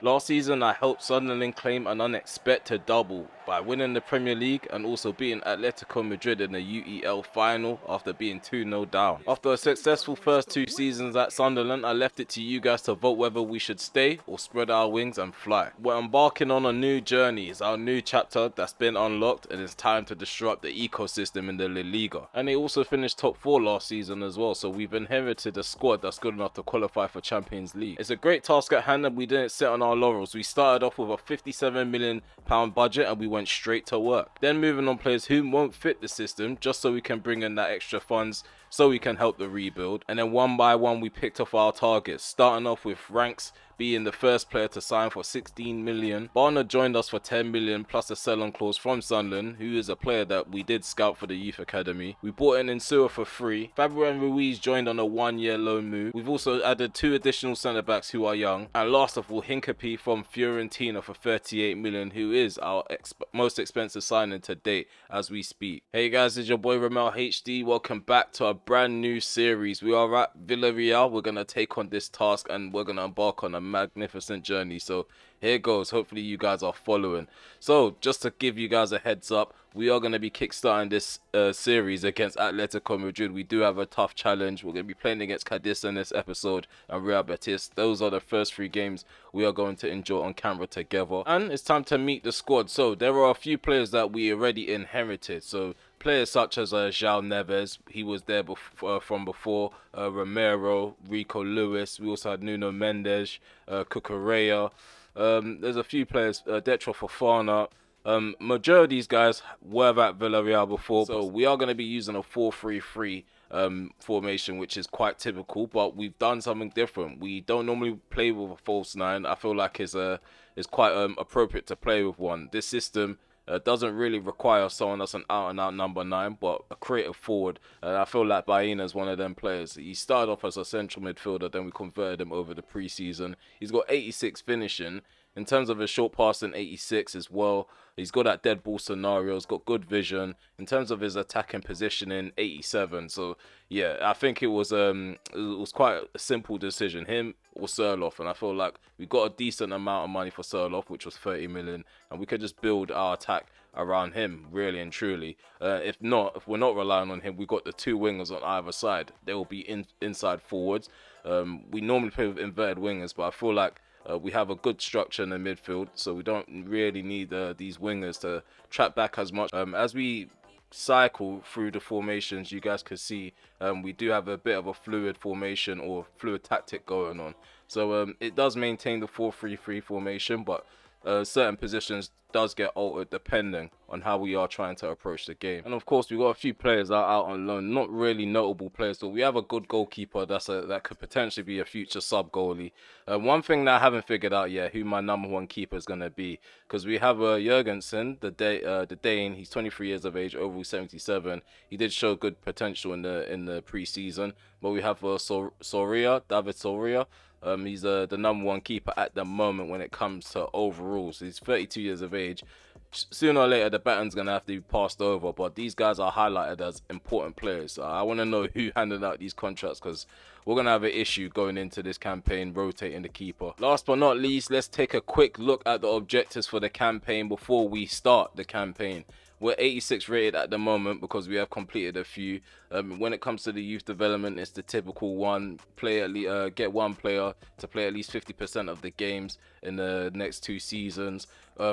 Last season, I helped Sunderland claim an unexpected double by winning the Premier League and also beating Atletico Madrid in the UEL final after being 2-0 down. After a successful first 2 seasons at Sunderland, I left it to you guys to vote whether we should stay or spread our wings and fly. We're embarking on a new journey. It's our new chapter that's been unlocked, and it's time to disrupt the ecosystem in the Liga. And they also finished top 4 last season as well, so we've inherited a squad that's good enough to qualify for Champions League. It's a great task at hand, and we didn't sit on our laurels. We started off with a £57 million budget and we went straight to work. Then moving on players who won't fit the system, just so we can bring in that extra funds so we can help the rebuild. And then one by one we picked off our targets, starting off with Ranks being the first player to sign for 16 million. Barner joined us for 10 million plus a sell-on clause from Sunderland, who is a player that we did scout for the youth academy. We brought in Insua for free. Fabian Ruiz joined on a 1-year loan move. We've also added 2 additional centre-backs who are young. And last of all, Hincapie from Fiorentina for 38 million, who is our most expensive signing to date as we speak. Hey guys, it's your boy RemelHD. Welcome back to a brand new series. We are at Villarreal. We're going to take on this task and we're going to embark on a magnificent journey. So here goes. Hopefully you guys are following. So just to give you guys a heads up, we are going to be kickstarting this series against Atletico Madrid. We do have a tough challenge. We're going to be playing against Cadiz in this episode and Real Betis. Those are the first 3 games we are going to enjoy on camera together. And it's time to meet the squad. So there are a few players that we already inherited. So players such as João Neves, he was there from before, Romero, Rico Lewis. We also had Nuno Mendes, Cucurella. There's a few players, Detro Fofana. Majority of these guys were at Villarreal before, so we are going to be using a 4-3-3 formation, which is quite typical, but we've done something different. We don't normally play with a false 9. I feel like it's quite appropriate to play with one. This system doesn't really require someone that's an out-and-out number 9, but a creative forward. I feel like Baena is one of them players. He started off as a central midfielder, then we converted him over the pre-season. He's got 86 finishing. In terms of his short passing, 86 as well. He's got that dead ball scenario. He's got good vision. In terms of his attacking positioning, 87. So yeah, I think it was quite a simple decision, him or Surloff, and I feel like we got a decent amount of money for Surloff, which was 30 million, and we could just build our attack around him, really and truly. If we're not relying on him, we've got the 2 wingers on either side. They will be inside forwards. We normally play with inverted wingers, but I feel like we have a good structure in the midfield, so we don't really need these wingers to trap back as much. As we cycle through the formations, you guys can see we do have a bit of a fluid formation or fluid tactic going on. So it does maintain the 4-3-3 formation, but certain positions does get altered depending on how we are trying to approach the game. And of course, we've got a few players that are out on loan, not really notable players, but we have a good goalkeeper that could potentially be a future sub goalie. One thing that I haven't figured out yet, who my number 1 keeper is going to be, because we have Jurgensen, the Dane. He's 23 years of age, overall 77. He did show good potential in the pre-season, but we have David Soria. He's the number 1 keeper at the moment when it comes to overall. So he's 32 years of age. Sooner or later, the baton's going to have to be passed over, but these guys are highlighted as important players. I want to know who handed out these contracts, because we're going to have an issue going into this campaign rotating the keeper. Last but not least, let's take a quick look at the objectives for the campaign before we start the campaign. We're 86 rated at the moment because we have completed a few. When it comes to the youth development, it's the typical one. Get one player to play at least 50% of the games in the next 2 seasons.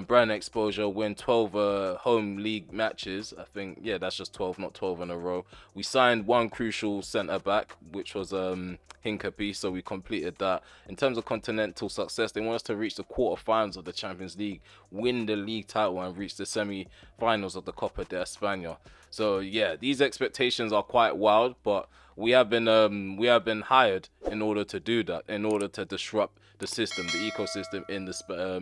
Brand exposure, win 12 home league matches. I think, yeah, that's just 12, not 12 in a row. We signed 1 crucial centre-back, which was Hincapie, so we completed that. In terms of continental success, they want us to reach the quarterfinals of the Champions League, win the league title, and reach the semi-finals of the Copa de España. So yeah, these expectations are quite wild, but we have been hired in order to do that, in order to disrupt the system, the ecosystem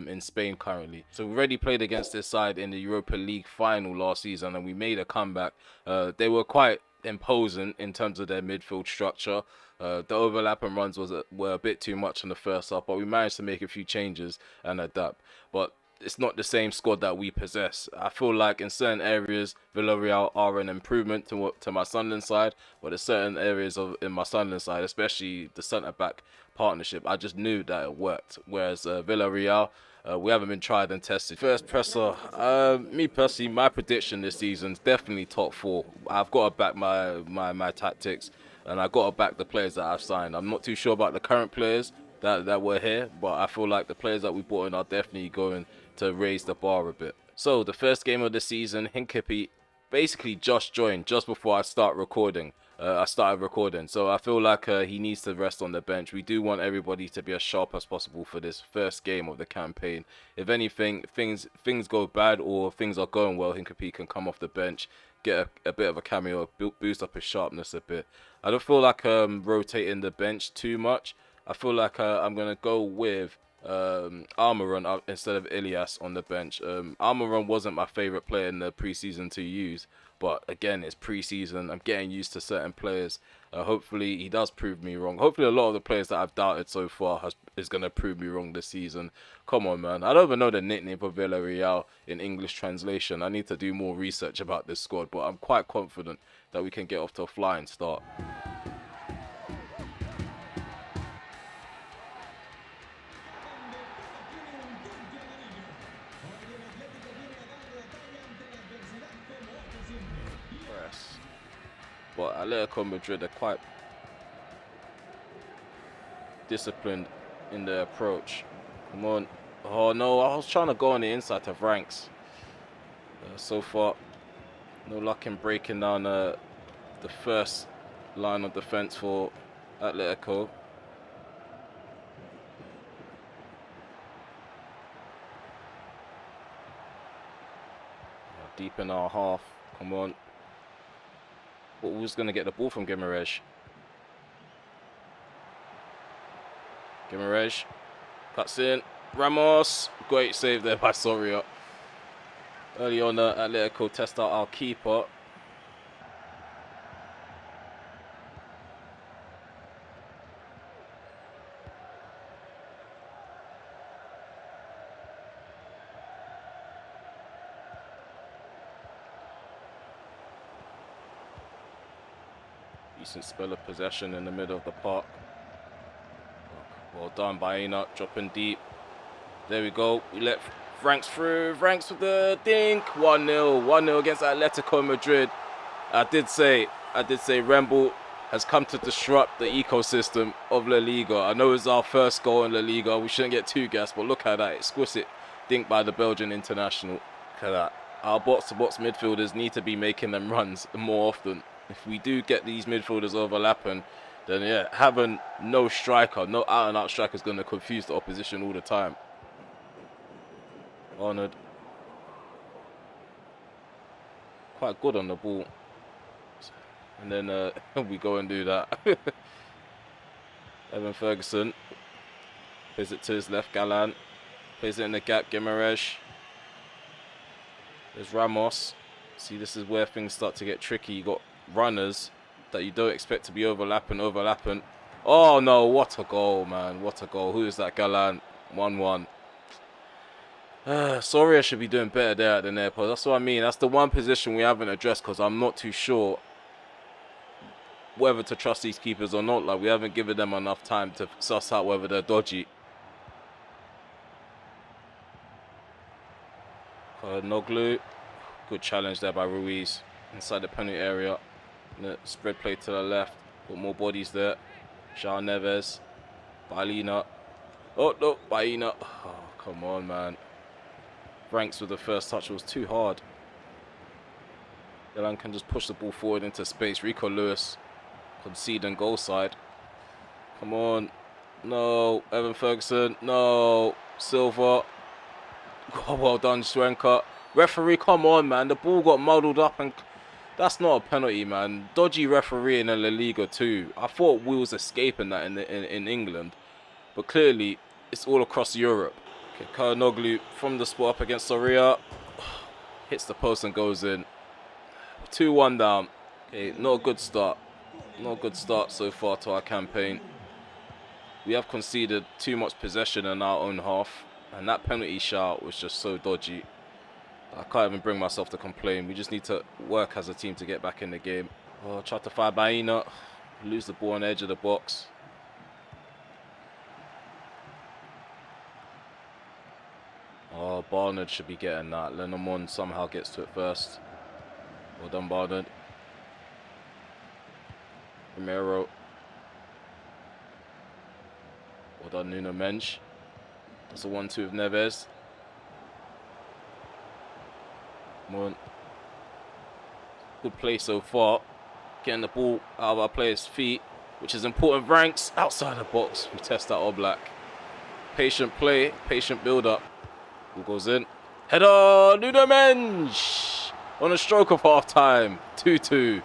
in Spain currently. So we already played against this side in the Europa League final last season, and we made a comeback. They were quite imposing in terms of their midfield structure. The overlap and runs were a bit too much in the first half, but we managed to make a few changes and adapt. But it's not the same squad that we possess. I feel like in certain areas, Villarreal are an improvement to my Sunderland side, but there's certain areas in my Sunderland side, especially the centre-back partnership. I just knew that it worked. Whereas Villarreal, we haven't been tried and tested. First presser, me personally, my prediction this season is definitely top 4. I've got to back my tactics, and I've got to back the players that I've signed. I'm not too sure about the current players that were here, but I feel like the players that we brought in are definitely going to raise the bar a bit. So the first game of the season, Hinkipi basically just joined just before I started recording. So I feel like he needs to rest on the bench. We do want everybody to be as sharp as possible for this first game of the campaign. If anything, things go bad or things are going well, Hinkipi can come off the bench, get a bit of a cameo, boost up his sharpness a bit. I don't feel like rotating the bench too much. I feel like I'm going to go with Almiron instead of Ilias on the bench. Almiron wasn't my favourite player in the preseason to use, but again, it's preseason. I'm getting used to certain players. Hopefully, he does prove me wrong. Hopefully, a lot of the players that I've doubted so far is going to prove me wrong this season. Come on, man. I don't even know the nickname for Villarreal in English translation. I need to do more research about this squad, but I'm quite confident that we can get off to a flying start. But Atletico Madrid are quite disciplined in their approach. Come on. Oh no, I was trying to go on the inside to Franks. So far, no luck in breaking down the first line of defense for Atletico. Deep in our half. Come on. But who's going to get the ball from Guimaraes? Guimaraes cuts in. Ramos. Great save there by Soria. Early on, Atletico test out our keeper. Decent spell of possession in the middle of the park. Well done by Enoch, dropping deep. There we go. We let Franks through. Franks with the dink. 1-0. 1-0 against Atletico Madrid. I did say Rembel has come to disrupt the ecosystem of La Liga. I know it's our first goal in La Liga. We shouldn't get too gassed, but look at that. Exquisite dink by the Belgian international. Look at that. Our box-to-box midfielders need to be making them runs more often. If we do get these midfielders overlapping, then yeah, having no striker, no out-and-out striker is going to confuse the opposition all the time. Arnold. Quite good on the ball. And then we go and do that. Evan Ferguson. Plays it to his left, Galan. Plays it in the gap, Guimaraes. There's Ramos. See, this is where things start to get tricky. You got runners that you don't expect to be overlapping. Oh no, what a goal, man. What a goal. Who is that, Galan? 1-1. Soria should be doing better there at the near post. That's what I mean. That's the one position we haven't addressed because I'm not too sure whether to trust these keepers or not. Like, we haven't given them enough time to suss out whether they're dodgy. Noglu. Good challenge there by Ruiz. Inside the penalty area. Spread play to the left. Got more bodies there. João Neves. Bailina. Oh, no. Bailina. Oh, come on, man. Franks with the first touch was too hard. Dylan can just push the ball forward into space. Rico Lewis conceding goal side. Come on. No. Evan Ferguson. No. Silva. Oh, well done, Schwenker. Referee, come on, man. The ball got muddled up and that's not a penalty, man. Dodgy referee in the La Liga too. I thought we was escaping that in England. But clearly, it's all across Europe. Okay, Noglu from the spot up against Soria. Hits the post and goes in. 2-1 down. Okay, not a good start. Not a good start so far to our campaign. We have conceded too much possession in our own half. And that penalty shout was just so dodgy. I can't even bring myself to complain. We just need to work as a team to get back in the game. Oh, try to fire Baina. Lose the ball on the edge of the box. Oh, Barnard should be getting that. Lenormand somehow gets to it first. Well done, Barnard. Romero. Well done, Nuno Mensch. That's a 1-2 with Neves. Come on. Good play so far. Getting the ball out of our players' feet, which is important. Ranks outside the box. We test that Oblak. Patient play, patient build-up. Ball goes in. Header, Nuno Mensch on a stroke of half-time. 2-2.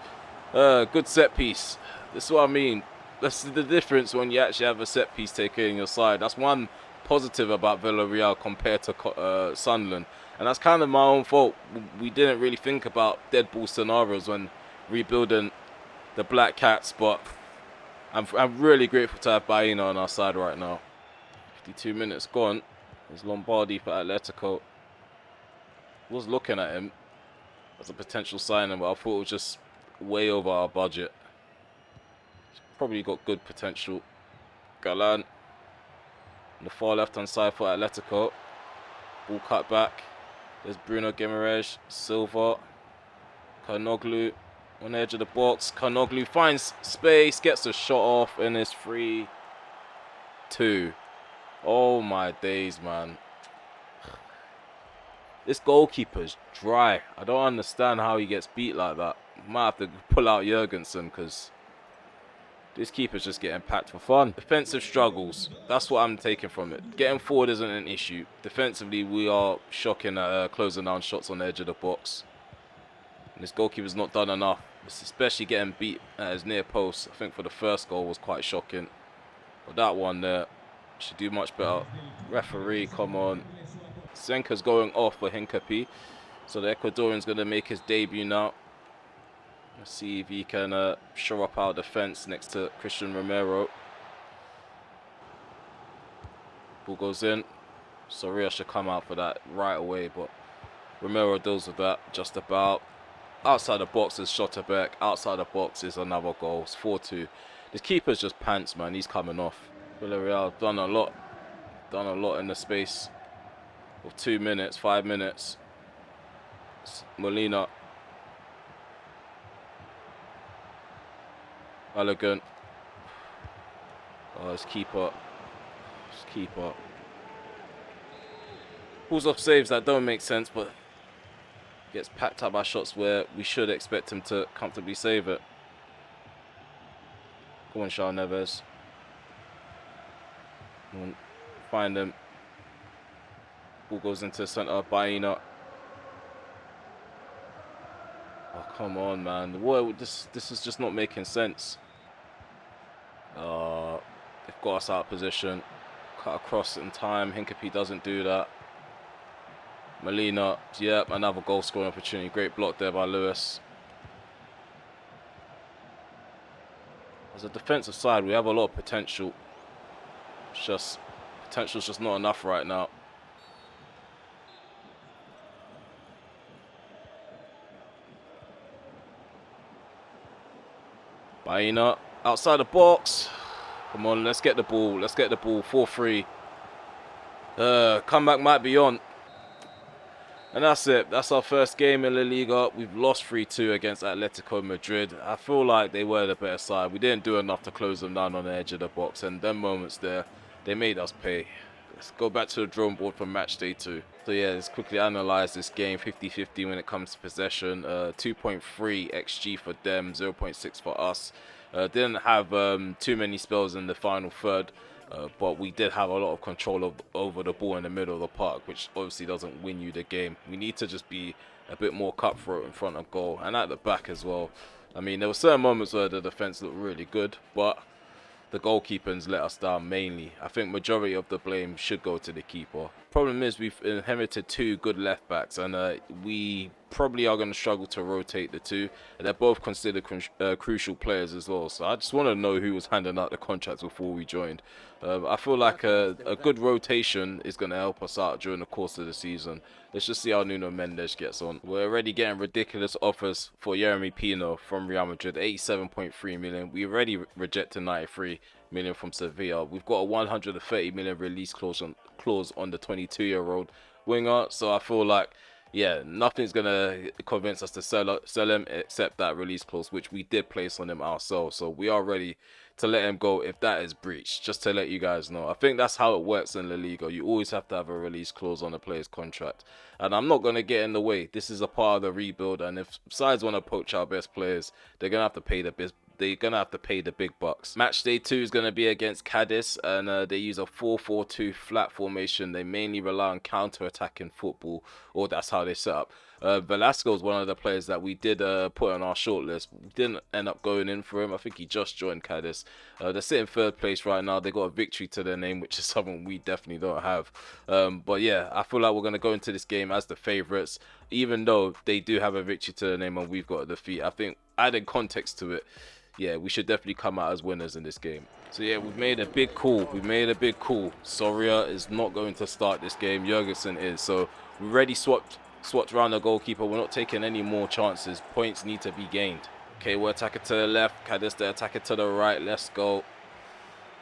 Good set piece. This is what I mean. That's the difference when you actually have a set piece taker in your side. That's one positive about Villarreal compared to Sunderland. And that's kind of my own fault. We didn't really think about dead ball scenarios when rebuilding the Black Cats, but I'm really grateful to have Baena on our side right now. 52 minutes gone. There's Lombardi for Atletico. Was looking at him as a potential signing, but I thought it was just way over our budget. He's probably got good potential. Galan on the far left-hand side for Atletico. Ball cut back. There's Bruno Guimaraes, Silva, Karnoglu on the edge of the box. Karnoglu finds space, gets the shot off, and it's 3-2. Oh my days, man. This goalkeeper's dry. I don't understand how he gets beat like that. Might have to pull out Jurgensen because this keeper's just getting packed for fun. Defensive struggles. That's what I'm taking from it. Getting forward isn't an issue. Defensively, we are shocking at closing down shots on the edge of the box. And this goalkeeper's not done enough. It's especially getting beat at his near post. I think for the first goal was quite shocking. But that one there should do much better. Referee, come on. Senka's going off for Hincapi. So the Ecuadorian's going to make his debut now. Let's see if he can show up our defense next to Christian Romero. Ball goes in. Soria should come out for that right away, but Romero deals with that just about. Outside the box is Schotterbeck. Outside the box is another goal. It's 4-2. This keeper's just pants, man. He's coming off. Villarreal done a lot. Done a lot in the space of 2 minutes, 5 minutes. Molina. Elegant. Oh, his keeper. His keeper. Pulls off saves that don't make sense, but gets packed up by shots where we should expect him to comfortably save it. Go on, Shaw Neves. Come on, find him. Ball goes into the centre. Baena. Oh, come on, man. What, this is just not making sense. They've got us out of position. Cut across in time. Hincapi doesn't do that. Molina, yep, another goal scoring opportunity. Great block there by Lewis. As a defensive side, we have a lot of potential. It's just, potential's just not enough right now. Baena, outside the box. Come on, let's get the ball. Let's get the ball. 4-3. Comeback might be on. And that's it. That's our first game in La Liga. We've lost 3-2 against Atletico Madrid. I feel like they were the better side. We didn't do enough to close them down on the edge of the box. And them moments there, they made us pay. Let's go back to the drawing board for Matchday 2. So yeah, let's quickly analyze this game. 50-50 when it comes to possession. 2.3 XG for them, 0.6 for us. Didn't have too many spells in the final third. But we did have a lot of control over the ball in the middle of the park, which obviously doesn't win you the game. We need to just be a bit more cutthroat in front of goal and at the back as well. I mean, there were certain moments where the defense looked really good, but the goalkeepers let us down mainly. I think majority of the blame should go to the keeper. Problem is we've inherited 2 good left backs, and we probably are going to struggle to rotate the 2. And they're both considered crucial players as well. So I just want to know who was handing out the contracts before we joined. I feel like a good rotation is going to help us out during the course of the season. Let's just see how Nuno Mendes gets on. We're already getting ridiculous offers for Yeremy Pino from Real Madrid, 87.3 million. We already rejected 93. million from Sevilla. We've got a 130 million release clause on the 22-year-old winger. So I feel like, yeah, nothing's gonna convince us to sell him except that release clause, which we did place on him ourselves. So we are ready to let him go if that is breached. Just to let you guys know, I think that's how it works in La Liga. You always have to have a release clause on a player's contract, and I'm not gonna get in the way. This is a part of the rebuild, and if sides want to poach our best players, they're gonna have to pay the big bucks. Match day 2 is going to be against Cadiz, and they use a 4-4-2 flat formation. They mainly rely on counter-attacking football, or that's how they set up. Velasco is one of the players that we did put on our shortlist. We didn't end up going in for him. I think he just joined Cadiz. They're sitting third place right now. They got a victory to their name, which is something we definitely don't have. But yeah, I feel like we're going to go into this game as the favourites, even though they do have a victory to their name and we've got a defeat. I think adding context to it, yeah, we should definitely come out as winners in this game. So yeah, we've made a big call. Soria is not going to start this game. Jurgensen is. So we already swapped around the goalkeeper. We're not taking any more chances. Points need to be gained. Okay, we're attacking to the left. Cadiz, they're attacking to the right. Let's go.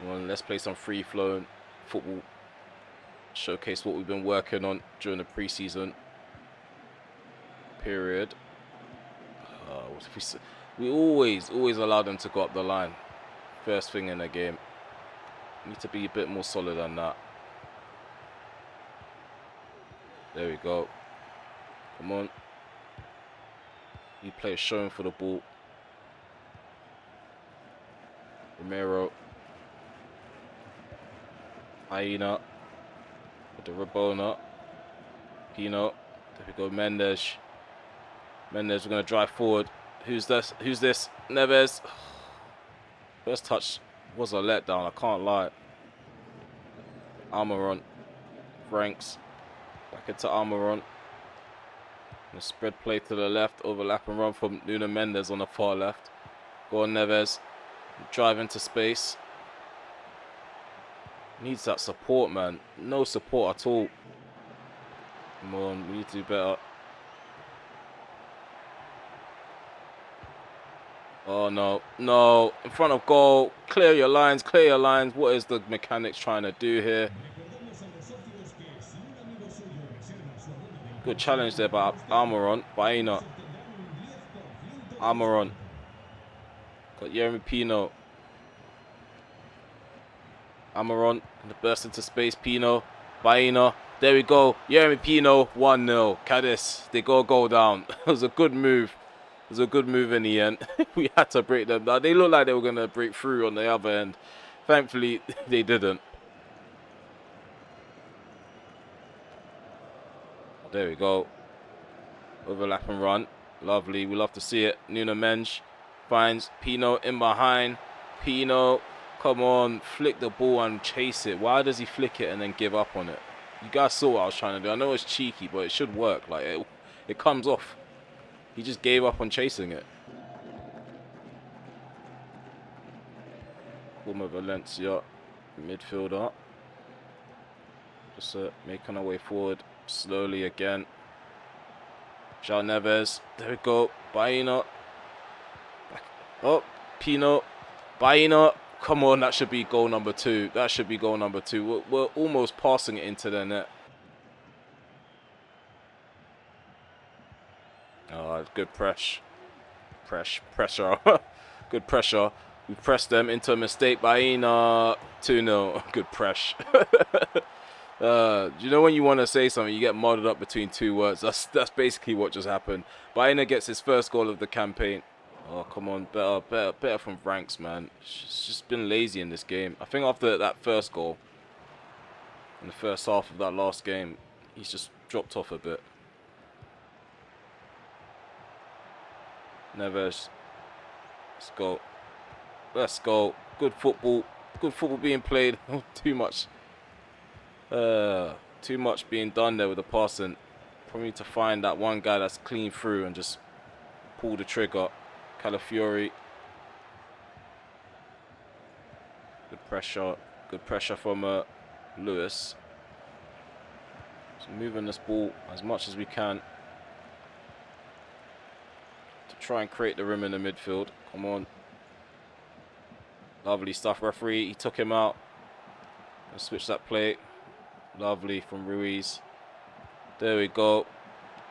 Well, let's play some free-flowing football. Showcase what we've been working on during the preseason period. We always allow them to go up the line first thing in the game. Need to be a bit more solid than that. There we go. Come on. He plays showing for the ball. Romero. Aina. With the Rabona. Pino. There we go. Mendes. We're going to drive forward. Who's this? Neves. First touch was a letdown, I can't lie. Almiron. Franks. Back into Almiron. And spread play to the left. Overlap and run from Nuno Mendes on the far left. Go on, Neves. Drive into space. Needs that support, man. No support at all. Come on, we need to do better. Oh, no. In front of goal. Clear your lines. What is the mechanics trying to do here? Good challenge there by Almiron. Baena. Almiron. Got Yeremy Pino. Almiron. Gonna burst into space. Pino. Baena. There we go. Yeremy Pino. 1-0. Cadiz. They go goal down. It was a good move. It was a good move in the end. We had to break them down. They looked like they were going to break through on the other end. Thankfully, they didn't. There we go. Overlap and run. Lovely. We love to see it. Nuno Mendes finds Pino in behind. Pino, come on. Flick the ball and chase it. Why does he flick it and then give up on it? You guys saw what I was trying to do. I know it's cheeky, but it should work. Like it comes off. He just gave up on chasing it. Former Valencia, midfielder. Just making our way forward slowly again. João Neves. There we go. Baena. Oh, Pino. Baena. Come on, that should be goal number 2. We're almost passing it into the net. Oh, good pressure. Good pressure. We pressed them into a mistake by Ina. 2-0. Good pressure. You know when you want to say something, you get muddled up between two words. That's basically what just happened. Baena gets his first goal of the campaign. Oh, come on. Better from Franks, man. It's just been lazy in this game. I think after that first goal, in the first half of that last game, he's just dropped off a bit. Neves. Let's go. Good football being played. Too much being done there with the passing. Probably need to find that one guy that's clean through and just pull the trigger. Calafiori. Good pressure from Lewis. So moving this ball as much as we can to try and create the room in the midfield. Come on. Lovely stuff, referee. He took him out. Let's switch that plate. Lovely from Ruiz. There we go.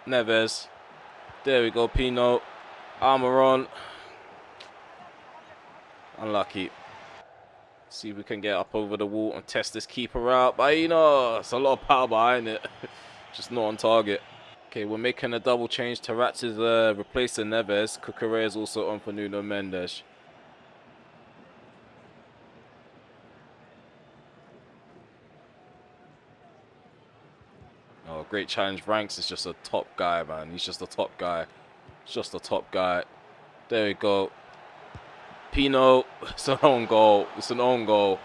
Neves. There we go. Pino. Almiron. Unlucky. See if we can get up over the wall and test this keeper out. Baina. It's a lot of power behind it. Just not on target. Okay, we're making a double change. Taratz is replacing Neves. Cucurella is also on for Nuno Mendes. Oh, great challenge. Ranks is just a top guy, man. He's just a top guy. Just a top guy. There we go. Pino. It's an own goal. It's an own goal.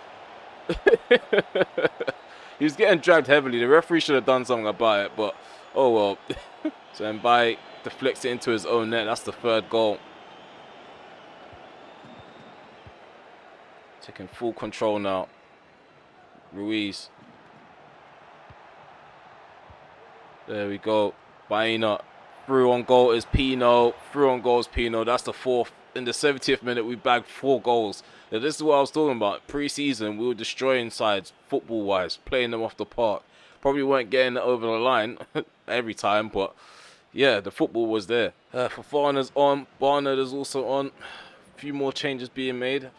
He was getting dragged heavily. The referee should have done something about it, but oh well. So Mbaye deflects it into his own net. That's the third goal. Taking full control now. Ruiz. There we go. Baena. Through on goal is Pino. Through on goal is Pino. That's the fourth. In the 70th minute, we bagged 4 goals. Now, this is what I was talking about. Pre-season, we were destroying sides football-wise, playing them off the park. Probably weren't getting it over the line every time, but yeah, the football was there. Fofana's on. Barnard is also on. A few more changes being made.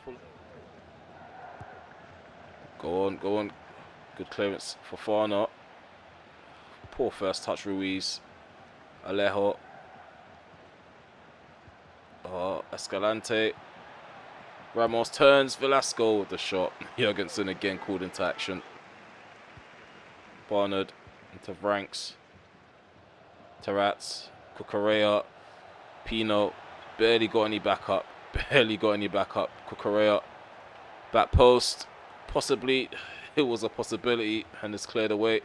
Go on, go on. Good clearance. Fofana. Poor first touch, Ruiz. Alejo. Escalante. Ramos turns. Velasco with the shot. Jurgensen again called into action. Barnard into Franks. Taratz. Cucurella. Pino. Barely got any backup. Barely got any backup. Cucurella. Back post. Possibly. It was a possibility and it's cleared away.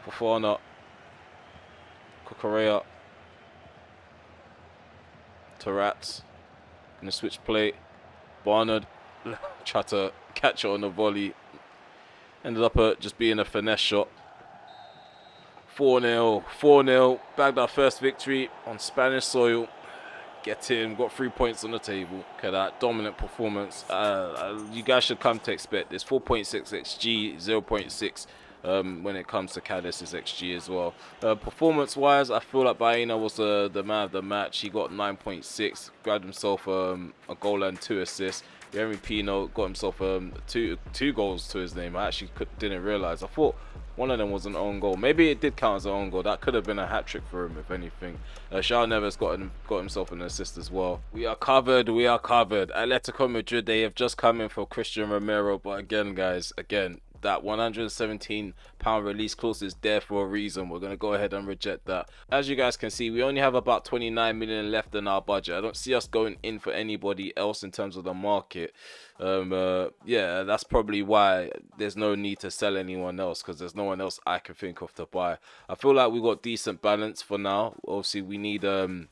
Fofana. Cucurella. Taratz. Gonna switch play. Barnard tried to catch it on the volley. Ended up just being a finesse shot. 4-0. 4-0. Bagged our first victory on Spanish soil. Get in. Got 3 points on the table. Look at that. Dominant performance. You guys should come to expect this. 4.6 XG, 0.6 when it comes to Cadiz's XG as well. Performance-wise, I feel like Baena was the man of the match. He got 9.6, grabbed himself a goal and 2 assists. Jeremy Pino got himself two goals to his name. I actually didn't realize. I thought one of them was an own goal. Maybe it did count as an own goal. That could have been a hat-trick for him, if anything. Charles Neves got himself an assist as well. We are covered. We are covered. Atletico Madrid, they have just come in for Christian Romero. But again, guys, that £117 release clause is there for a reason. We're going to go ahead and reject that. As you guys can see, we only have about 29 million left in our budget. I don't see us going in for anybody else in terms of the market. Yeah, that's probably why there's no need to sell anyone else, because there's no one else I can think of to buy. I feel like we got decent balance for now. Obviously, we need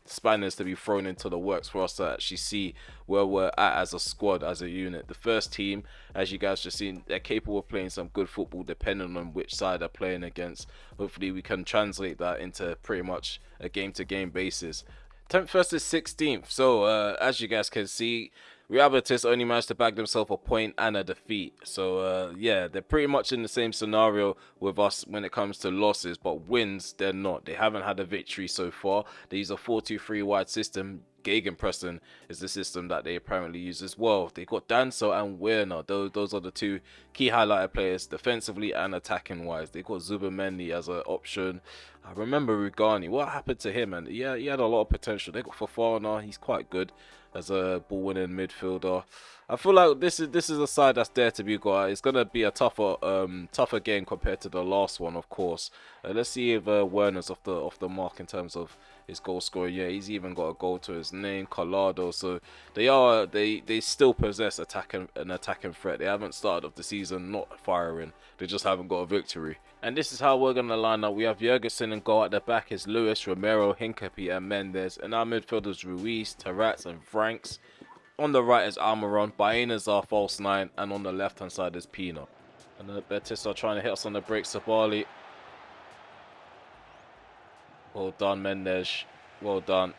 Spaniards to be thrown into the works for us to actually see where we're at as a squad, as a unit. The first team, as you guys just seen, they're capable of playing some good football depending on which side they're playing against. Hopefully we can translate that into pretty much a game-to-game basis. 10th versus 16th. So as you guys can see, Real Betis only managed to bag themselves a point and a defeat. So yeah, they're pretty much in the same scenario with us when it comes to losses, but wins, they're not. They haven't had a victory so far. They use a 4-2-3 wide system. Gegenpressing is the system that they apparently use as well. They got Danso and Werner. Those are the two key highlighted players defensively and attacking wise. They got Zubamendi as an option. I remember Rugani. What happened to him? And yeah, he had a lot of potential. They got Fofana. He's quite good as a ball-winning midfielder. I feel like this is a side that's there to be got. It's gonna be a tougher game compared to the last one, of course. Let's see if Werner's off the mark in terms of his goal scoring. Yeah, he's even got a goal to his name, Collado. So they still possess an attacking threat. They haven't started off the season not firing. They just haven't got a victory. And this is how we're gonna line up. We have Jurgensen and goal at the back is Lewis, Romero, Hincapie, and Mendes. And our midfielders Ruiz, Taratz, and Franks. On the right is Almiron, Baena's our false 9, and on the left hand side is Pino. And the Betis are trying to hit us on the break. Sabali. Well done, Mendes. Well done.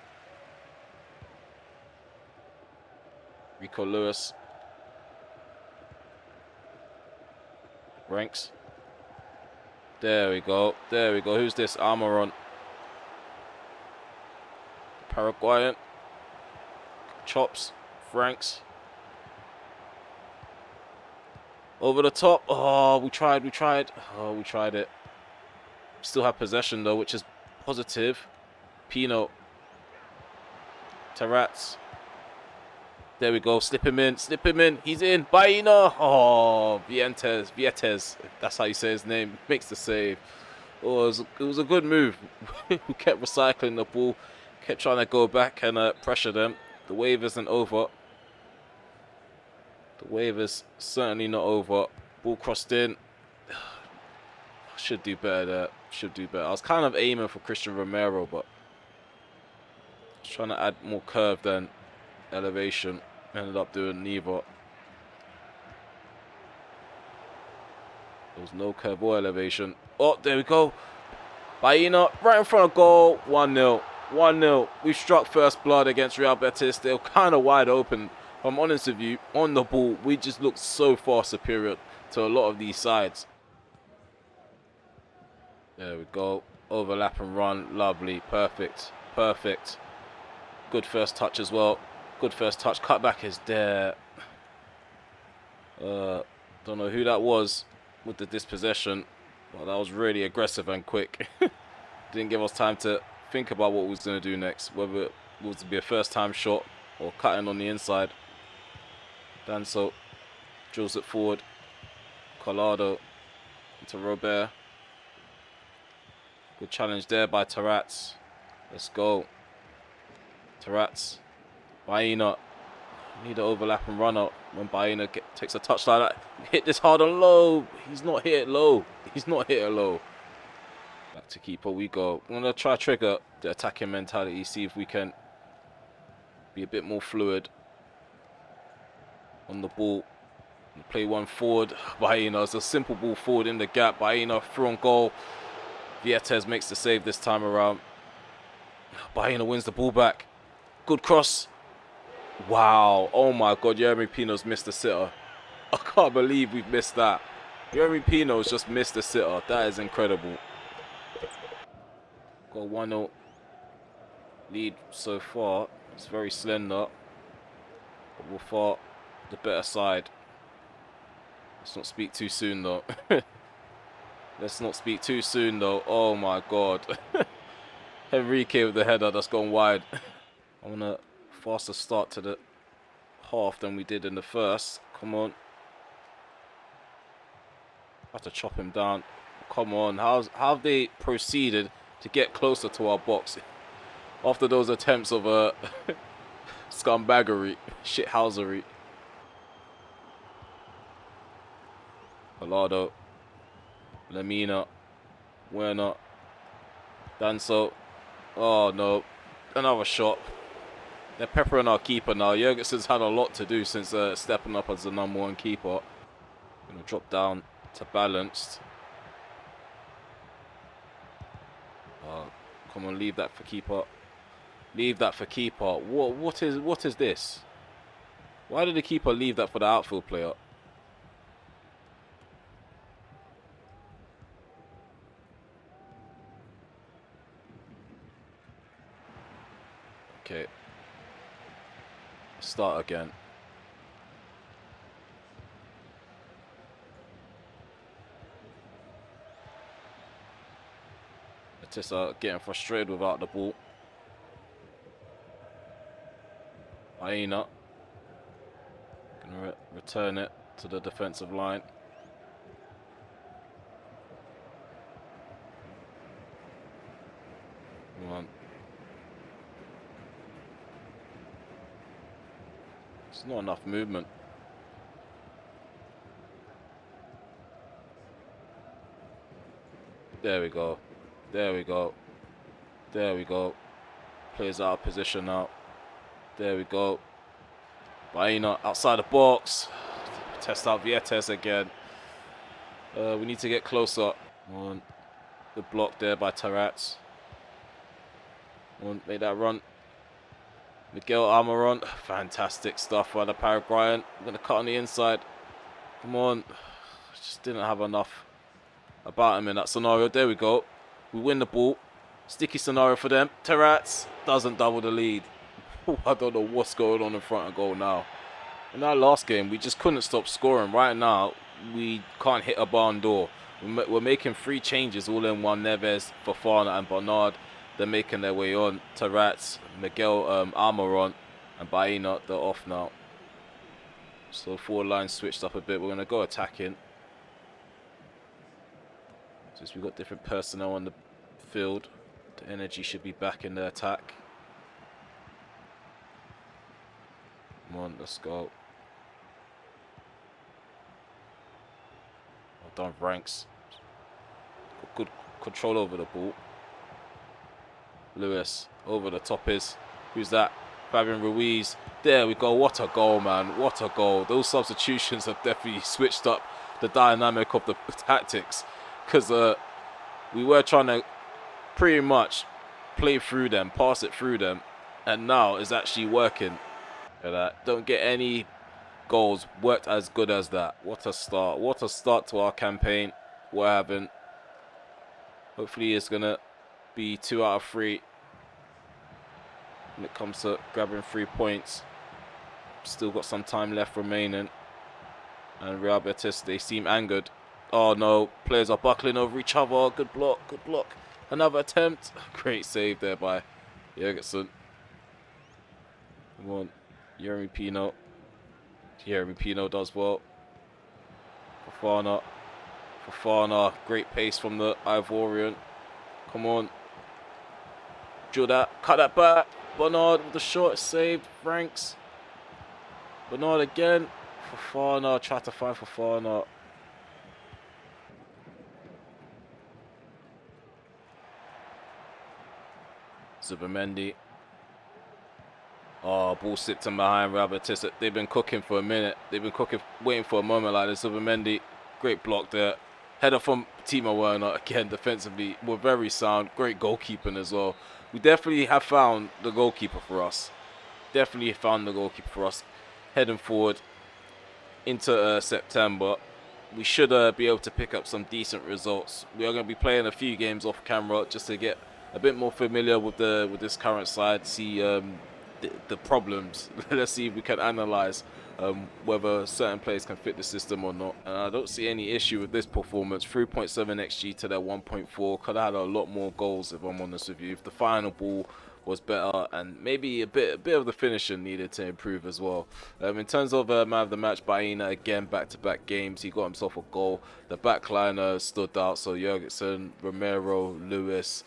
Rico Lewis. Franks. There we go. There we go. Who's this? Amaron. Paraguayan. Chops. Franks. Over the top. Oh, we tried. Oh, we tried it. Still have possession, though, which is positive. Pino. Terrats. There we go. Slip him in. He's in. Baina. Oh, Vietes. That's how you say his name. Makes the save. Oh, it was a good move. We kept recycling the ball. Kept trying to go back and pressure them. The wave isn't over. The wave is certainly not over. Ball crossed in. Should do better there. Should do better. I was kind of aiming for Christian Romero, but I was trying to add more curve than elevation. Ended up doing neither. There was no curve or elevation. Oh, there we go. Baina right in front of goal. 1-0. 1-0. We struck first blood against Real Betis. They were kind of wide open. If I'm honest with you, on the ball, we just looked so far superior to a lot of these sides. There we go. Overlap and run. Lovely. Perfect. Perfect. Good first touch as well. Good first touch. Cutback is there. Don't know who that was with the dispossession. But that was really aggressive and quick. Didn't give us time to think about what we was going to do next. Whether it was to be a first time shot or cutting on the inside. Danso drills it forward. Collado into Robert. Good challenge there by Terrats. Let's go. Terrats. Baina. Need to overlap and run out when Baina takes a touch like that. Hit this hard and low. He's not hit it low. He's not hit it low. Back to keeper we go. I'm going to try trigger the attacking mentality. See if we can be a bit more fluid on the ball. Play one forward. Baina. It's a simple ball forward in the gap. Baina through on goal. Vietes makes the save this time around. Baina wins the ball back. Good cross. Wow. Oh my God. Jeremy Pino's missed the sitter. I can't believe we've missed that. Jeremy Pino's just missed the sitter. That is incredible. Got 1-0 lead so far. It's very slender. But we're far the better side. Let's not speak too soon though. Let's not speak too soon though. Oh my God. Enrique with the header that's gone wide. I want a faster start to the half than we did in the first. Come on. Have to chop him down. Come on. How have they proceeded to get closer to our box after those attempts of scumbaggery, shithousery? Collado. Lamina. Werner. Danso. Oh no. Another shot. They're peppering our keeper now. Jurgensen's had a lot to do since stepping up as the #1 keeper. Gonna drop down to balanced. Come on, leave that for keeper. Leave that for keeper. What is this? Why did the keeper leave that for the outfield player? Okay. Start again. Betis are getting frustrated without the ball. Aina. Gonna return it to the defensive line. Come on. It's not enough movement. There we go. There we go. There we go. Players out of position now. There we go. Baina outside the box. Test out Vietes again. We need to get closer. On. Good block there by Terrats. Make that run. Miguel Almiron. Fantastic stuff by the Paraguayan. I'm going to cut on the inside. Come on. Just didn't have enough about him in that scenario. There we go. We win the ball. Sticky scenario for them. Terrats doesn't double the lead. I don't know what's going on in front of goal now. In our last game, we just couldn't stop scoring. Right now, we can't hit a barn door. We're making 3 changes all in one. Neves, Fofana and Bernard. They're making their way on. Terrats, Miguel Almiron and Baena, they're off now. So 4 lines switched up a bit. We're going to go attacking. Since we've got different personnel on the field, the energy should be back in the attack. Come on, let's go. Well done, Ranks. Got good control over the ball. Lewis, over the top is. Who's that? Fabian Ruiz. There we go. What a goal, man. What a goal. Those substitutions have definitely switched up the dynamic of the tactics. Because we were trying to pretty much play through them, pass it through them. And now it's actually working. Don't get any goals worked as good as that. What a start. What a start to our campaign. We're having. Hopefully it's going to be 2 out of 3 when it comes to grabbing 3 points. Still got some time left remaining. And Real Betis, they seem angered. Oh no, players are buckling over each other. Good block, good block. Another attempt. Great save there by Jurgensen. Come on, Yeremy Pino. Yeremy Pino does well. Fofana, great pace from the Ivorian. Come on. Drill that, cut that back. Bernard with the shot, saved. Franks. Bernard again. Fofana, try to find Fofana. Zubimendi. Oh, ball slipped in behind Real Betis. They've been cooking for a minute. They've been cooking, waiting for a moment like this. Zubimendi, great block there. Header from Timo Werner. Again, defensively, we're very sound. Great goalkeeping as well. We definitely have found the goalkeeper for us. Definitely found the goalkeeper for us. Heading forward into September, we should be able to pick up some decent results. We are going to be playing a few games off camera just to get a bit more familiar with this current side. See the problems. Let's see if we can analyze whether certain players can fit the system or not. And I don't see any issue with this performance. 3.7 XG to their 1.4. Could have had a lot more goals, if I'm honest with you. If the final ball was better, and maybe a bit of the finishing needed to improve as well. In terms of man of the match, Baena, again, back-to-back games, he got himself a goal. The back line stood out, so Jurgensen, Romero, Lewis,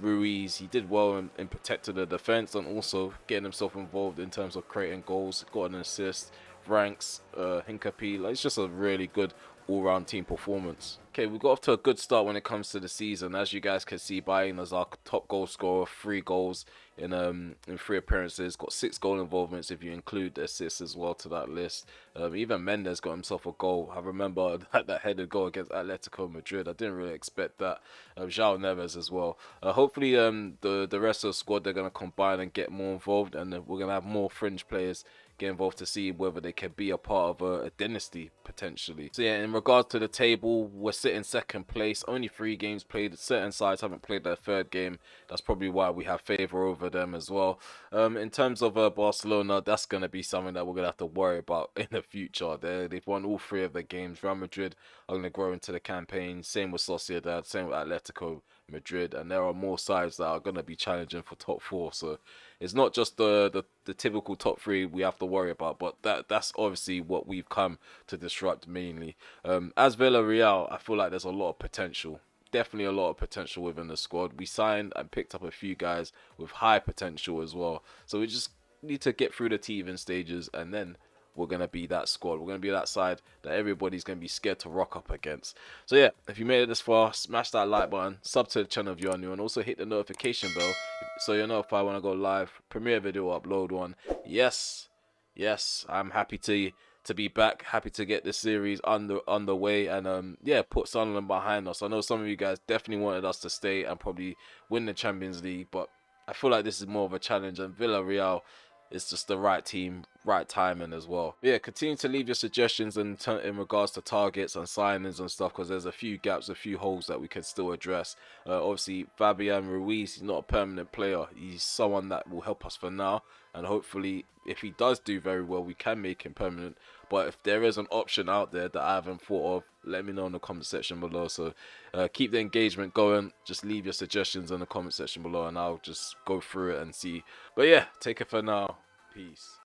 Ruiz, he did well in protecting the defense and also getting himself involved in terms of creating goals. Got an assist. Ranks, Hincapi, it's just a really good all-round team performance. Okay, we got off to a good start when it comes to the season. As you guys can see, Baena's our top goal scorer, 3 goals in 3 appearances. Got 6 goal involvements if you include the assists as well to that list. Even Mendes got himself a goal. I remember that headed goal against Atletico Madrid. I didn't really expect that. João Neves as well. Hopefully the rest of the squad, they're going to combine and get more involved, and we're going to have more fringe players get involved to see whether they can be a part of a dynasty potentially. So yeah, in regards to the table, we're sitting second place, only 3 games played. Certain sides haven't played their 3rd game. That's probably why we have favour over them as well. In terms of Barcelona, that's going to be something that we're going to have to worry about in the future. They've won all 3 of their games. Real Madrid are going to grow into the campaign. Same with Sociedad, same with Atletico Madrid, and there are more sides that are going to be challenging for top 4. So it's not just the typical top 3 we have to worry about, but that's obviously what we've come to disrupt mainly. As Villarreal, I feel like there's a lot of potential. Definitely a lot of potential within the squad. We signed and picked up a few guys with high potential as well. So we just need to get through the teething stages, and then we're going to be that squad. We're going to be that side that everybody's going to be scared to rock up against. So yeah, if you made it this far, smash that like button, sub to the channel if you're new, and also hit the notification bell so you'll know if I want to go live, premiere video, upload one. Yes, I'm happy to be back, happy to get this series underway, and yeah, put Sunderland behind us. I know some of you guys definitely wanted us to stay and probably win the Champions League, but I feel like this is more of a challenge, and Villarreal is just the right team right timing as well. Yeah, continue to leave your suggestions in regards to targets and signings and stuff, because there's a few gaps, a few holes that we can still address. Obviously, Fabian Ruiz, he's not a permanent player. He's someone that will help us for now, and hopefully, if he does do very well, we can make him permanent. But if there is an option out there that I haven't thought of, let me know in the comment section below. So keep the engagement going. Just leave your suggestions in the comment section below, and I'll just go through it and see. But yeah, take it for now. Peace.